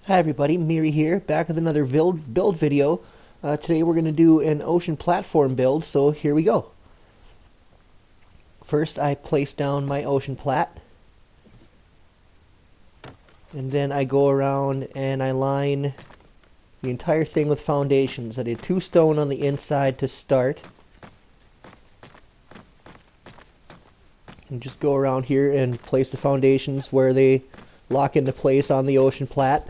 Hi everybody, Miri here, back with another build video. Today we're going to do an ocean platform build, so here we go. First I place down my ocean plat, and then I go around and I line the entire thing with foundations. I did 2 stone on the inside to start. And just go around here and place the foundations where they lock into place on the ocean plat.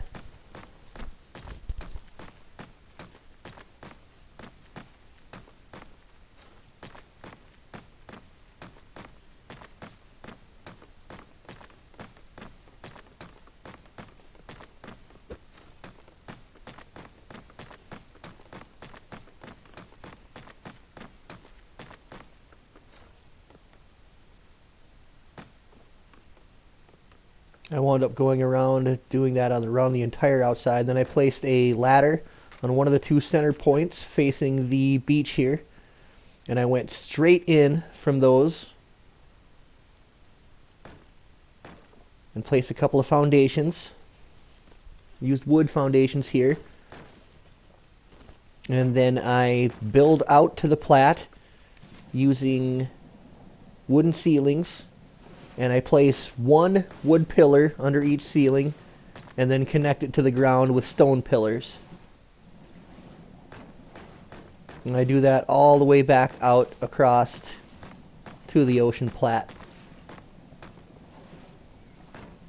I wound up going around doing that around the entire outside. Then I placed a ladder on one of the 2 center points facing the beach here, and I went straight in from those and placed a couple of foundations. Used wood foundations here, and then I build out to the plat using wooden ceilings. And I place 1 wood pillar under each ceiling and then connect it to the ground with stone pillars. And I do that all the way back out across to the ocean plat.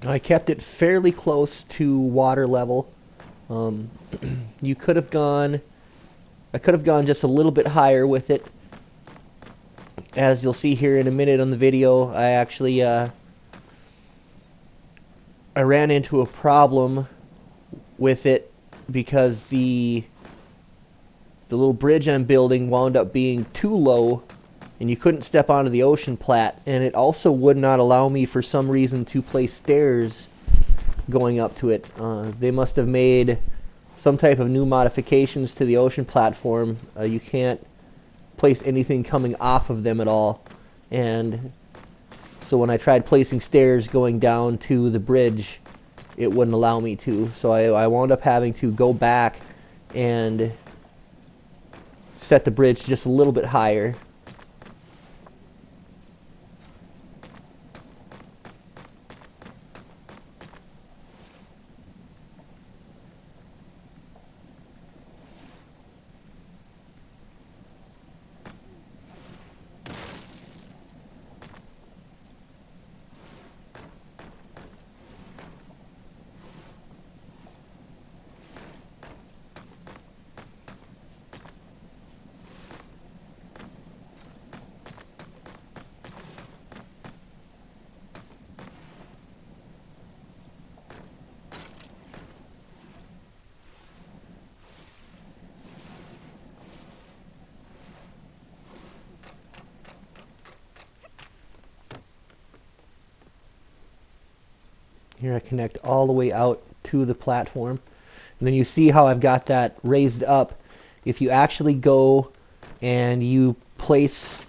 I kept it fairly close to water level. I could have gone just a little bit higher with it. As you'll see here in a minute on the video, I actually I ran into a problem with it because the little bridge I'm building wound up being too low, and you couldn't step onto the ocean plat, and it also would not allow me for some reason to place stairs going up to it. They must have made some type of new modifications to the ocean platform. You can't place anything coming off of them at all, and so when I tried placing stairs going down to the bridge, it wouldn't allow me to, so I wound up having to go back and set the bridge just a little bit higher. Here I connect all the way out to the platform. And then you see how I've got that raised up. If you actually go and you place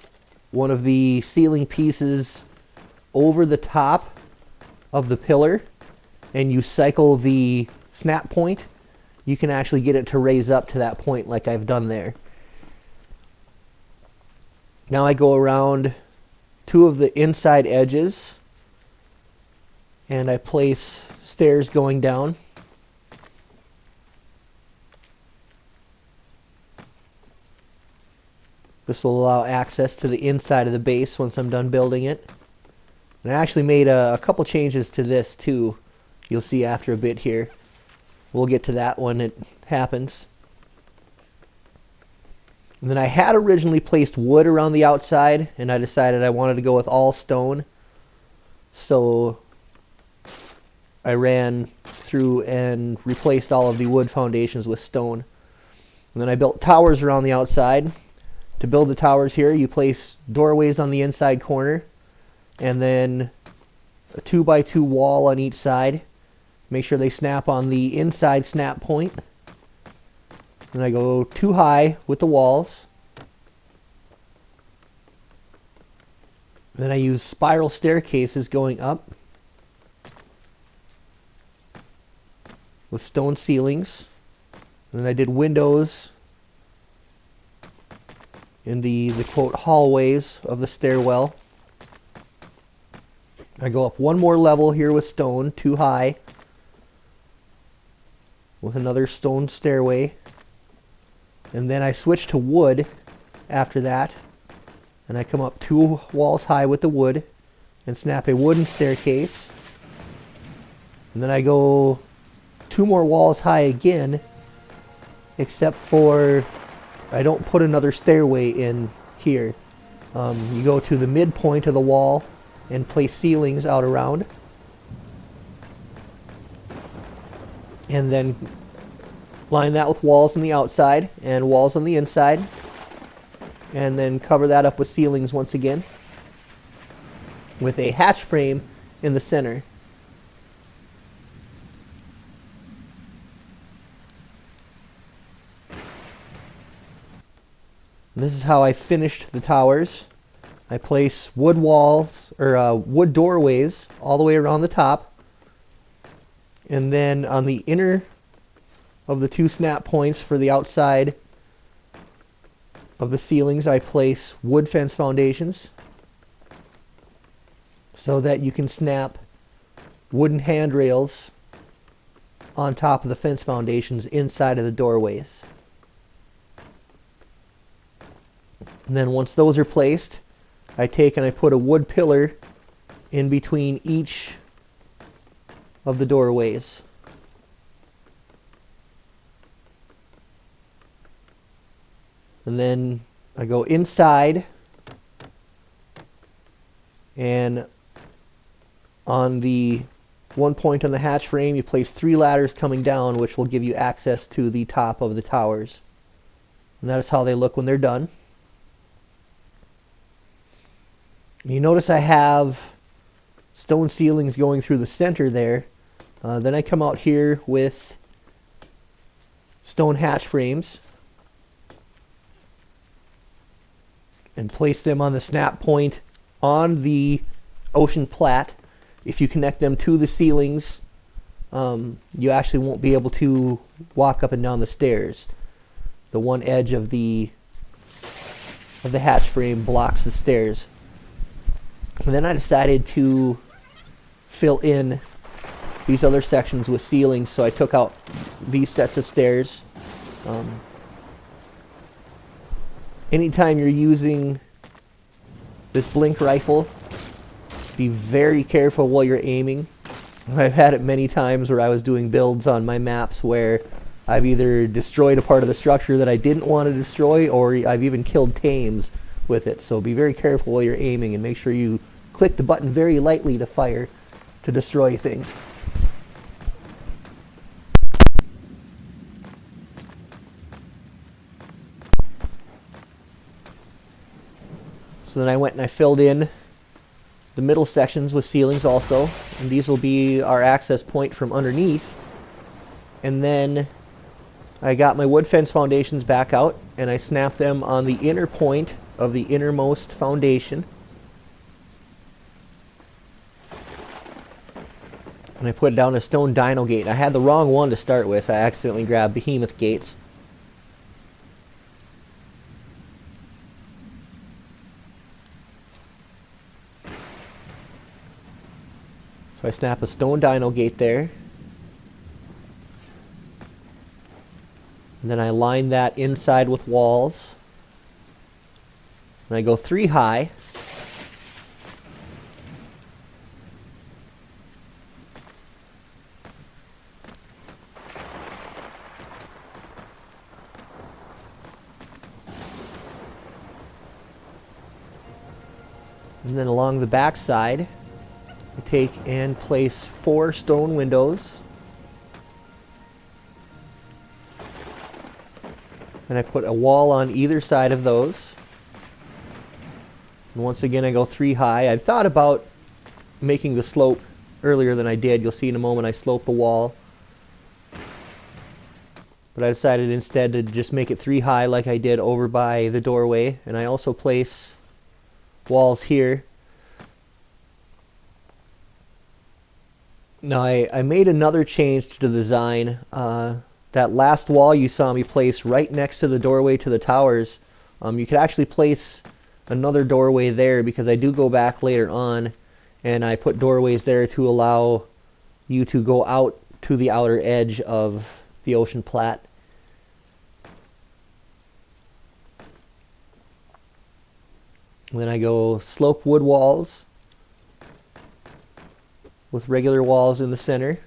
one of the ceiling pieces over the top of the pillar and you cycle the snap point, you can actually get it to raise up to that point like I've done there. Now I go around 2 of the inside edges and I place stairs going down. This will allow access to the inside of the base once I'm done building it. And I actually made a couple changes to this too. You'll see after a bit here. We'll get to that when it happens. And then I had originally placed wood around the outside, and I decided I wanted to go with all stone. So I ran through and replaced all of the wood foundations with stone. And then I built towers around the outside. To build the towers here, you place doorways on the inside corner, and then a 2x2 wall on each side. Make sure they snap on the inside snap point. And I go too high with the walls. Then I use spiral staircases going up. with stone ceilings. And then I did windows in the quote hallways of the stairwell. I go up one more level here with stone, 2 high, with another stone stairway. And then I switch to wood after that. And I come up 2 walls high with the wood and snap a wooden staircase. And then I go 2 more walls high again, except for I don't put another stairway in here. You go to the midpoint of the wall and place ceilings out around. And then line that with walls on the outside and walls on the inside. And then cover that up with ceilings once again, with a hatch frame in the center. And this is how I finished the towers. I place wood walls, or wood doorways all the way around the top. And then on the inner of the 2 snap points for the outside of the ceilings, I place wood fence foundations so that you can snap wooden handrails on top of the fence foundations inside of the doorways. And then once those are placed, I take and I put a wood pillar in between each of the doorways. And then I go inside, and on the one point on the hatch frame you place 3 ladders coming down, which will give you access to the top of the towers. And that is how they look when they're done. You notice I have stone ceilings going through the center there. Then I come out here with stone hatch frames and place them on the snap point on the ocean plat. If you connect them to the ceilings, you actually won't be able to walk up and down the stairs. The one edge of the hatch frame blocks the stairs. And then I decided to fill in these other sections with ceilings, so I took out these sets of stairs. Anytime you're using this blink rifle, be very careful while you're aiming. I've had it many times where I was doing builds on my maps where I've either destroyed a part of the structure that I didn't want to destroy, or I've even killed tames with it. So be very careful while you're aiming, and make sure you click the button very lightly to fire to destroy things. So then I went and I filled in the middle sections with ceilings also, and these will be our access point from underneath. And then I got my wood fence foundations back out, and I snapped them on the inner point of the innermost foundation. And I put down a stone dino gate. I had the wrong one to start with. I accidentally grabbed behemoth gates. So I snap a stone dino gate there. And then I line that inside with walls. And I go 3 high. And then along the back side, I take and place 4 stone windows. And I put a wall on either side of those. And once again I go 3 high. I thought about making the slope earlier than I did. You'll see in a moment I slope the wall. But I decided instead to just make it 3 high like I did over by the doorway. And I also place walls here. Now I made another change to the design. That last wall you saw me place right next to the doorway to the towers, you could actually place another doorway there because I do go back later on and I put doorways there to allow you to go out to the outer edge of the ocean plat. And then I go slope wood walls with regular walls in the center.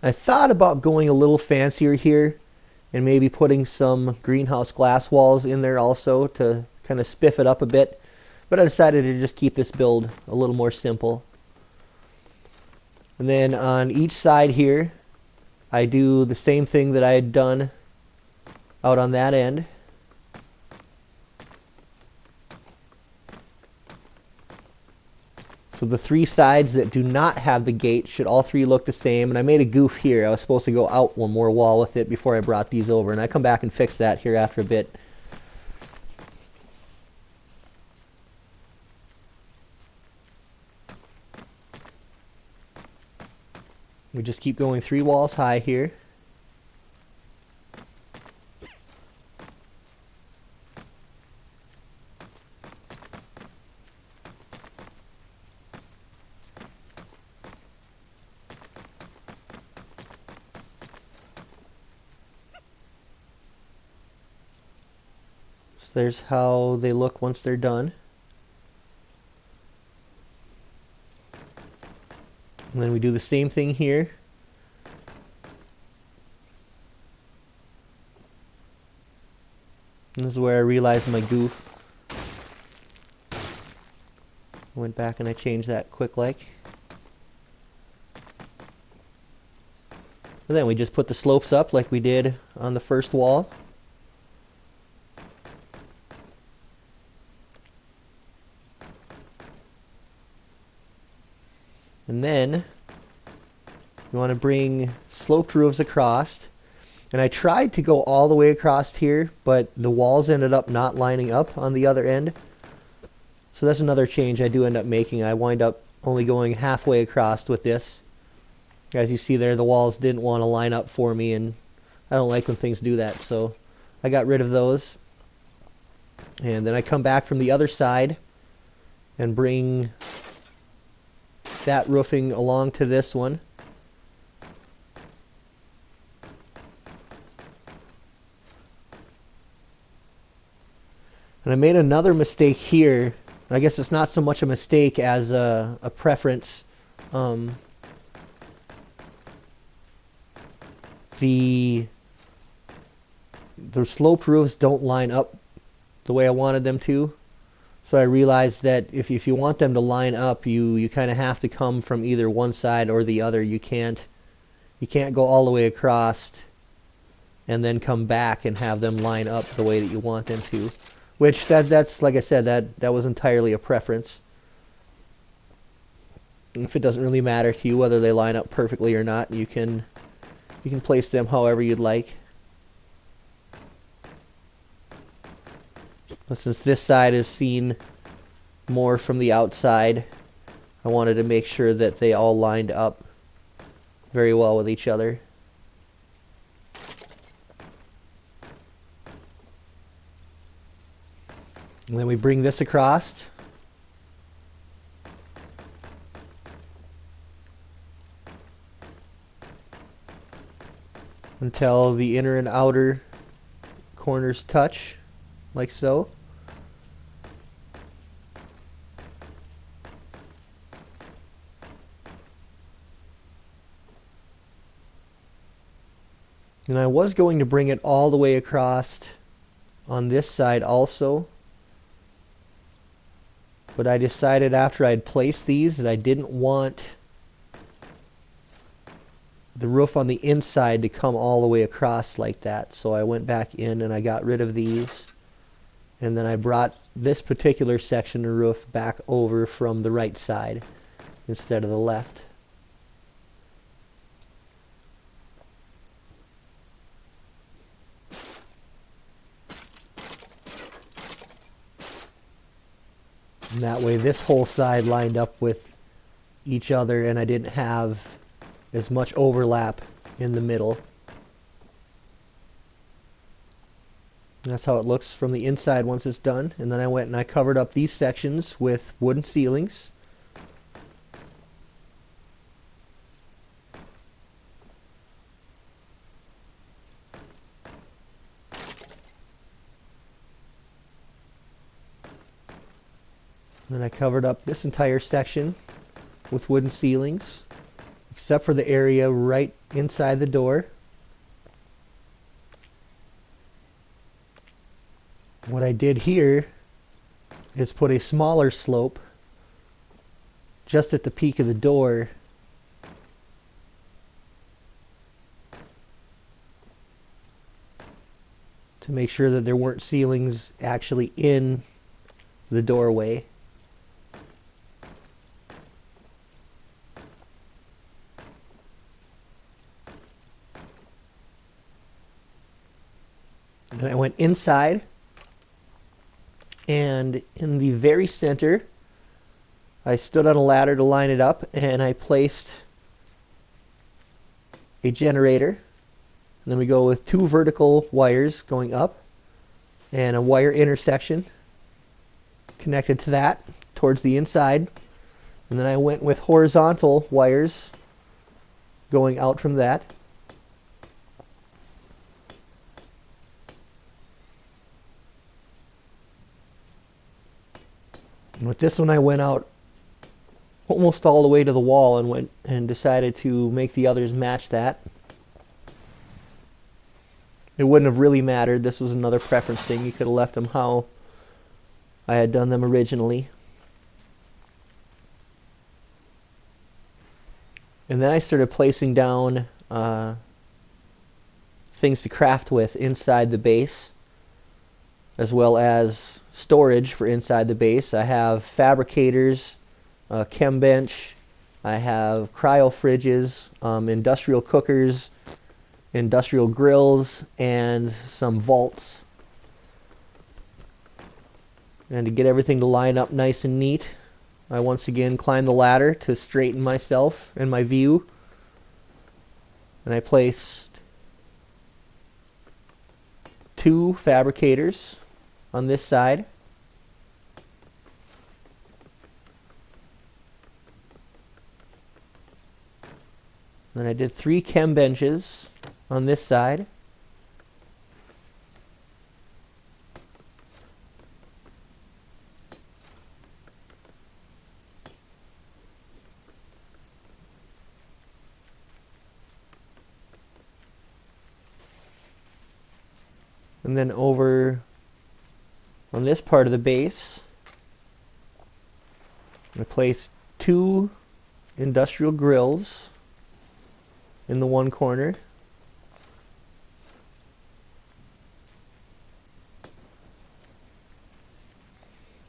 I thought about going a little fancier here and maybe putting some greenhouse glass walls in there also to kind of spiff it up a bit, but I decided to just keep this build a little more simple. And then on each side here I do the same thing that I had done out on that end. So the three sides that do not have the gate should all three look the same. And I made a goof here. I was supposed to go out one more wall with it before I brought these over. And I come back and fix that here after a bit. We just keep going 3 walls high here. There's how they look once they're done. And then we do the same thing here. And this is where I realized my goof. I went back and I changed that quick like. And then we just put the slopes up like we did on the first wall. And then you want to bring sloped roofs across. And I tried to go all the way across here, but the walls ended up not lining up on the other end. So that's another change I do end up making. I wind up only going halfway across with this. As you see there, the walls didn't want to line up for me, and I don't like when things do that, so I got rid of those. And then I come back from the other side and bring that roofing along to this one. And I made another mistake here. I guess it's not so much a mistake as a preference. The sloped roofs don't line up the way I wanted them to. So I realized that if you want them to line up, you kind of have to come from either one side or the other. You can't go all the way across and then come back and have them line up the way that you want them to. Which that's like I said, that was entirely a preference. If it doesn't really matter to you whether they line up perfectly or not, you can place them however you'd like. But since this side is seen more from the outside, I wanted to make sure that they all lined up very well with each other. And then we bring this across. Until the inner and outer corners touch, like so. And I was going to bring it all the way across on this side also. But I decided after I'd placed these that I didn't want the roof on the inside to come all the way across like that. So I went back in and I got rid of these. And then I brought this particular section of roof back over from the right side instead of the left. And that way this whole side lined up with each other and I didn't have as much overlap in the middle. And that's how it looks from the inside once it's done. And then I went and I covered up these sections with wooden ceilings. Then I covered up this entire section with wooden ceilings, except for the area right inside the door. What I did here is put a smaller slope just at the peak of the door to make sure that there weren't ceilings actually in the doorway. Then I went inside, and in the very center I stood on a ladder to line it up, and I placed a generator. And then we go with 2 vertical wires going up and a wire intersection connected to that towards the inside. And then I went with horizontal wires going out from that. And with this one I went out almost all the way to the wall and went and decided to make the others match that. It wouldn't have really mattered. This was another preference thing. You could have left them how I had done them originally. And then I started placing down things to craft with inside the base, as well as storage for inside the base. I have fabricators, chem bench, I have cryo fridges, industrial cookers, industrial grills, and some vaults. And to get everything to line up nice and neat, I once again climbed the ladder to straighten myself and my view. And I placed 2 fabricators on this side. Then I did 3 chem benches on this side. And then over on this part of the base, I placed 2 industrial grills in the one corner.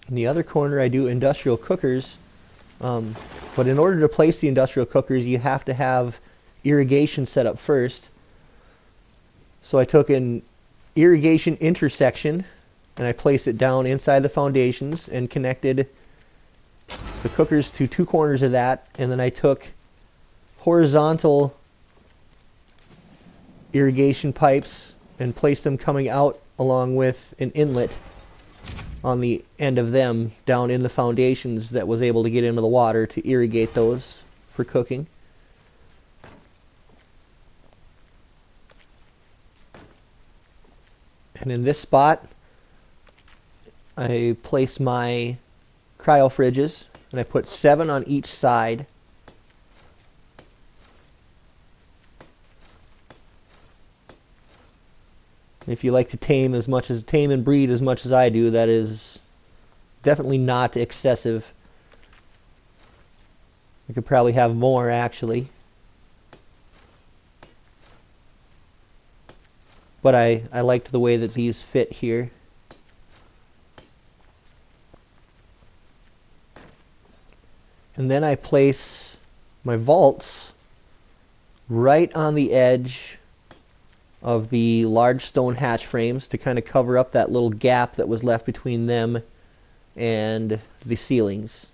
In the other corner I do industrial cookers, but in order to place the industrial cookers you have to have irrigation set up first. So I took an irrigation intersection and I placed it down inside the foundations and connected the cookers to 2 corners of that, and then I took horizontal irrigation pipes and placed them coming out along with an inlet on the end of them down in the foundations that was able to get into the water to irrigate those for cooking. And in this spot I place my cryo fridges, and I put 7 on each side. If you like to tame and breed as much as I do, that is definitely not excessive. I could probably have more actually. But I liked the way that these fit here. And then I place my vaults right on the edge of the large stone hatch frames to kind of cover up that little gap that was left between them and the ceilings.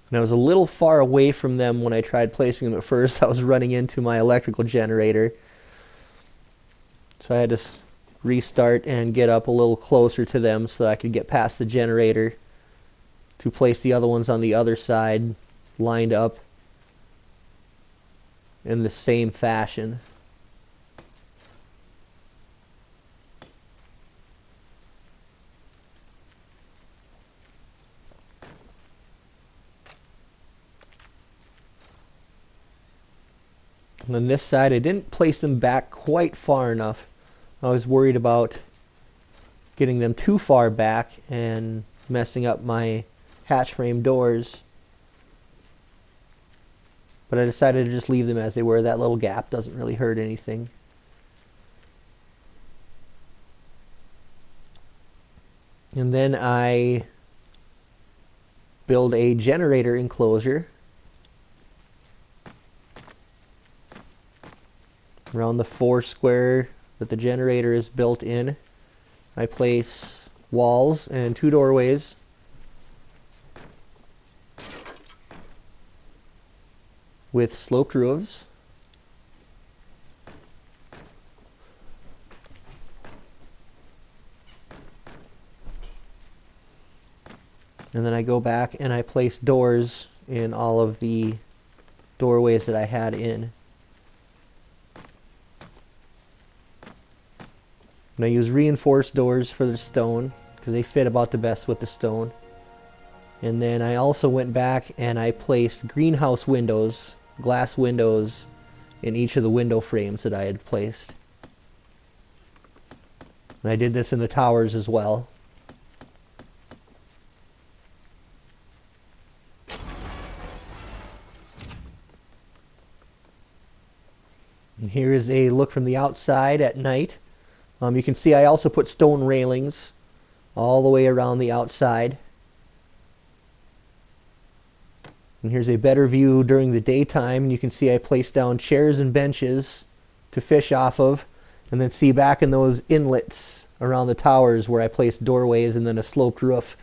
And I was a little far away from them when I tried placing them at first. I was running into my electrical generator. So I had to restart and get up a little closer to them so that I could get past the generator to place the other ones on the other side, lined up in the same fashion. And on this side, I didn't place them back quite far enough. I was worried about getting them too far back and messing up my hatch frame doors. But I decided to just leave them as they were. That little gap doesn't really hurt anything. And then I build a generator enclosure around the 4 square that the generator is built in. I place walls and 2 doorways. With sloped roofs. And then I go back and I place doors in all of the doorways that I had in. And I use reinforced doors for the stone because they fit about the best with the stone. And then I also went back and I placed greenhouse windows, glass windows, in each of the window frames that I had placed. And I did this in the towers as well. And here is a look from the outside at night. You can see I also put stone railings all the way around the outside. And here's a better view during the daytime. You can see I placed down chairs and benches to fish off of, and then see back in those inlets around the towers where I placed doorways and then a sloped roof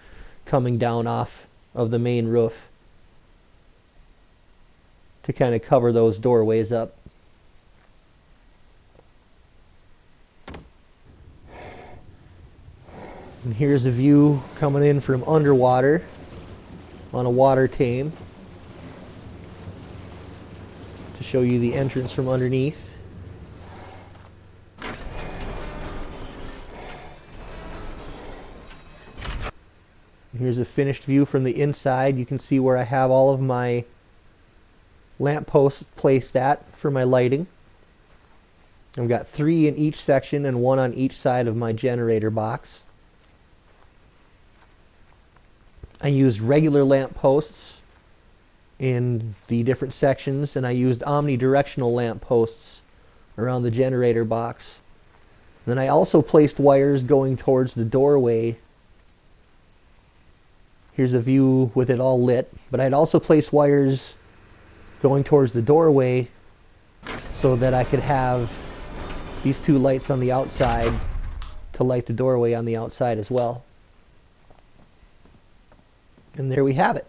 coming down off of the main roof to kind of cover those doorways up. And here's a view coming in from underwater on a water tame to show you the entrance from underneath. And here's a finished view from the inside. You can see where I have all of my lamp posts placed at for my lighting. I've got 3 in each section and 1 on each side of my generator box. I used regular lamp posts in the different sections, and I used omnidirectional lamp posts around the generator box. And then I also placed wires going towards the doorway. Here's a view with it all lit, but I'd also placed wires going towards the doorway so that I could have these 2 lights on the outside to light the doorway on the outside as well. And there we have it.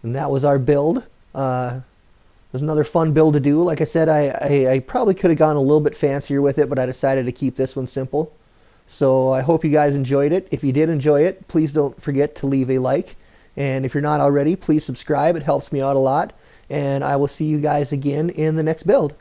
And that was our build. It was another fun build to do. Like I said, I probably could have gone a little bit fancier with it, but I decided to keep this one simple. So I hope you guys enjoyed it. If you did enjoy it, please don't forget to leave a like. And if you're not already, please subscribe. It helps me out a lot. And I will see you guys again in the next build.